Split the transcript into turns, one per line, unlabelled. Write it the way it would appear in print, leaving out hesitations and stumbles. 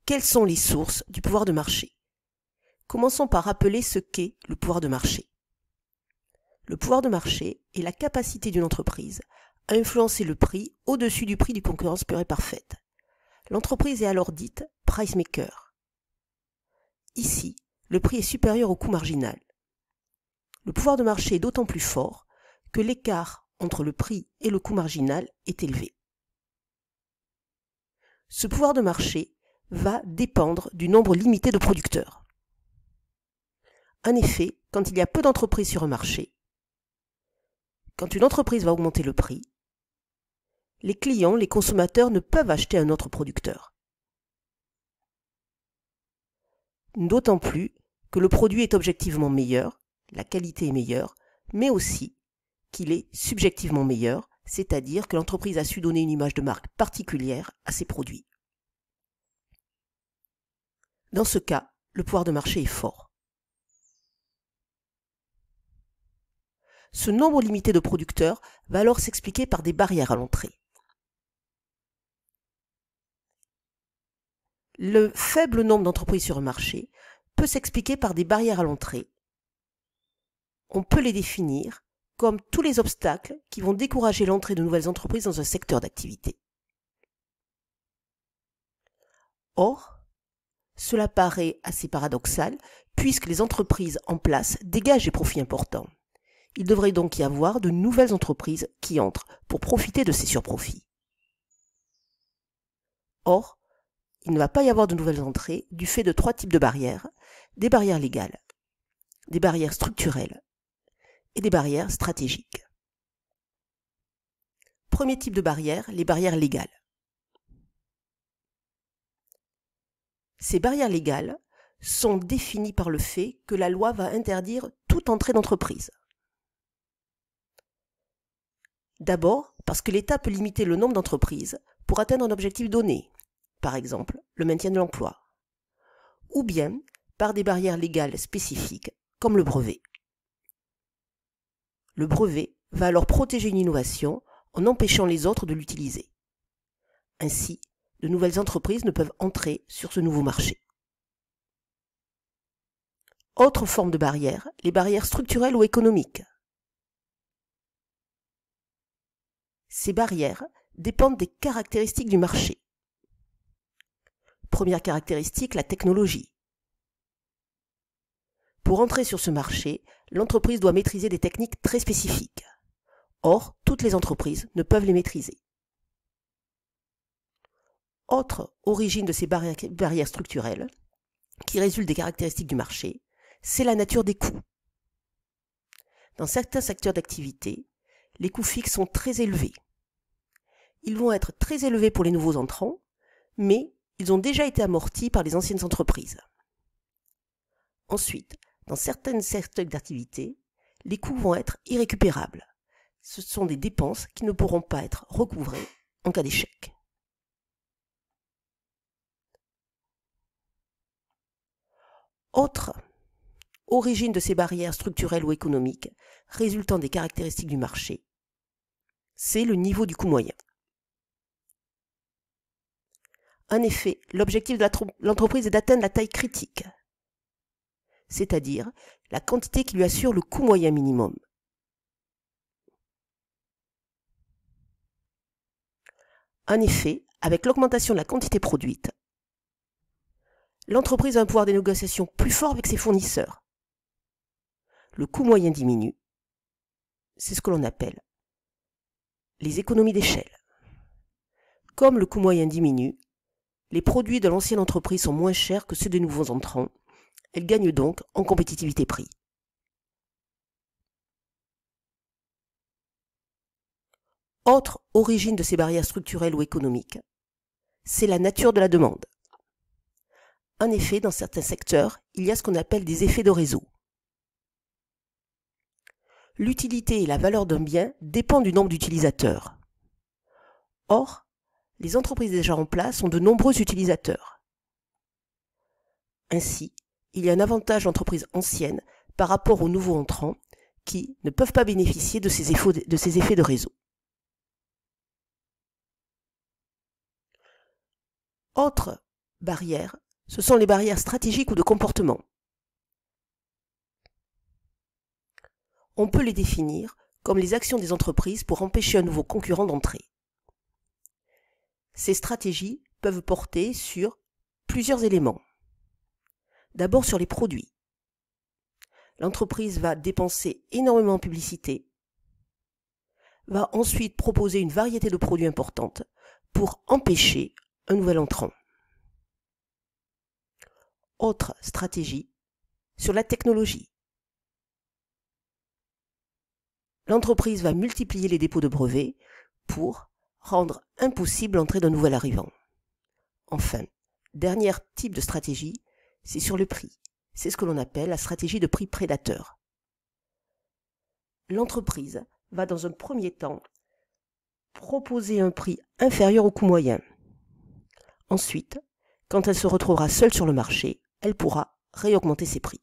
Quelles sont les sources du pouvoir de marché? Commençons par rappeler ce qu'est le pouvoir de marché. Le pouvoir de marché est la capacité d'une entreprise à influencer le prix au-dessus du prix d'une concurrence pure et parfaite. L'entreprise est alors dite price maker. Ici, le prix est supérieur au coût marginal. Le pouvoir de marché est d'autant plus fort que l'écart entre le prix et le coût marginal est élevé. Ce pouvoir de marché va dépendre du nombre limité de producteurs. En effet, quand il y a peu d'entreprises sur un marché, quand une entreprise va augmenter le prix, les clients, les consommateurs ne peuvent acheter un autre producteur. D'autant plus que le produit est objectivement meilleur, la qualité est meilleure, mais aussi qu'il est subjectivement meilleur, c'est-à-dire que l'entreprise a su donner une image de marque particulière à ses produits. Dans ce cas, le pouvoir de marché est fort. Ce nombre limité de producteurs va alors s'expliquer par des barrières à l'entrée. Le faible nombre d'entreprises sur un marché peut s'expliquer par des barrières à l'entrée. On peut les définir comme tous les obstacles qui vont décourager l'entrée de nouvelles entreprises dans un secteur d'activité. Or, cela paraît assez paradoxal puisque les entreprises en place dégagent des profits importants. Il devrait donc y avoir de nouvelles entreprises qui entrent pour profiter de ces surprofits. Or, il ne va pas y avoir de nouvelles entrées du fait de 3 types de barrières, des barrières légales, des barrières structurelles et des barrières stratégiques. Premier type de barrière, les barrières légales. Ces barrières légales sont définies par le fait que la loi va interdire toute entrée d'entreprise. D'abord, parce que l'État peut limiter le nombre d'entreprises pour atteindre un objectif donné, par exemple le maintien de l'emploi, ou bien par des barrières légales spécifiques, comme le brevet. Le brevet va alors protéger une innovation en empêchant les autres de l'utiliser. Ainsi, de nouvelles entreprises ne peuvent entrer sur ce nouveau marché. Autre forme de barrière, les barrières structurelles ou économiques. Ces barrières dépendent des caractéristiques du marché. Première caractéristique, la technologie. Pour entrer sur ce marché, l'entreprise doit maîtriser des techniques très spécifiques. Or, toutes les entreprises ne peuvent les maîtriser. Autre origine de ces barrières structurelles, qui résultent des caractéristiques du marché, c'est la nature des coûts. Dans certains secteurs d'activité, les coûts fixes sont très élevés. Ils vont être très élevés pour les nouveaux entrants, mais ils ont déjà été amortis par les anciennes entreprises. Ensuite, dans certains secteurs d'activité, les coûts vont être irrécupérables. Ce sont des dépenses qui ne pourront pas être recouvrées en cas d'échec. Autre origine de ces barrières structurelles ou économiques résultant des caractéristiques du marché, c'est le niveau du coût moyen. En effet, l'objectif de l'entreprise est d'atteindre la taille critique, c'est-à-dire la quantité qui lui assure le coût moyen minimum. En effet, avec l'augmentation de la quantité produite, l'entreprise a un pouvoir de négociation plus fort avec ses fournisseurs. Le coût moyen diminue. C'est ce que l'on appelle les économies d'échelle. Comme le coût moyen diminue, les produits de l'ancienne entreprise sont moins chers que ceux des nouveaux entrants. Elle gagne donc en compétitivité prix. Autre origine de ces barrières structurelles ou économiques, c'est la nature de la demande. En effet, dans certains secteurs, il y a ce qu'on appelle des effets de réseau. L'utilité et la valeur d'un bien dépendent du nombre d'utilisateurs. Or, les entreprises déjà en place ont de nombreux utilisateurs. Ainsi, il y a un avantage d'entreprises anciennes par rapport aux nouveaux entrants qui ne peuvent pas bénéficier de ces effets de réseau. Autre barrières, ce sont les barrières stratégiques ou de comportement. On peut les définir comme les actions des entreprises pour empêcher un nouveau concurrent d'entrer. Ces stratégies peuvent porter sur plusieurs éléments. D'abord sur les produits. L'entreprise va dépenser énormément en publicité, va ensuite proposer une variété de produits importante pour empêcher un nouvel entrant. Autre stratégie, sur la technologie. L'entreprise va multiplier les dépôts de brevets pour rendre impossible l'entrée d'un nouvel arrivant. Enfin, dernier type de stratégie, c'est sur le prix. C'est ce que l'on appelle la stratégie de prix prédateur. L'entreprise va dans un premier temps proposer un prix inférieur au coût moyen. Ensuite, quand elle se retrouvera seule sur le marché, elle pourra réaugmenter ses prix.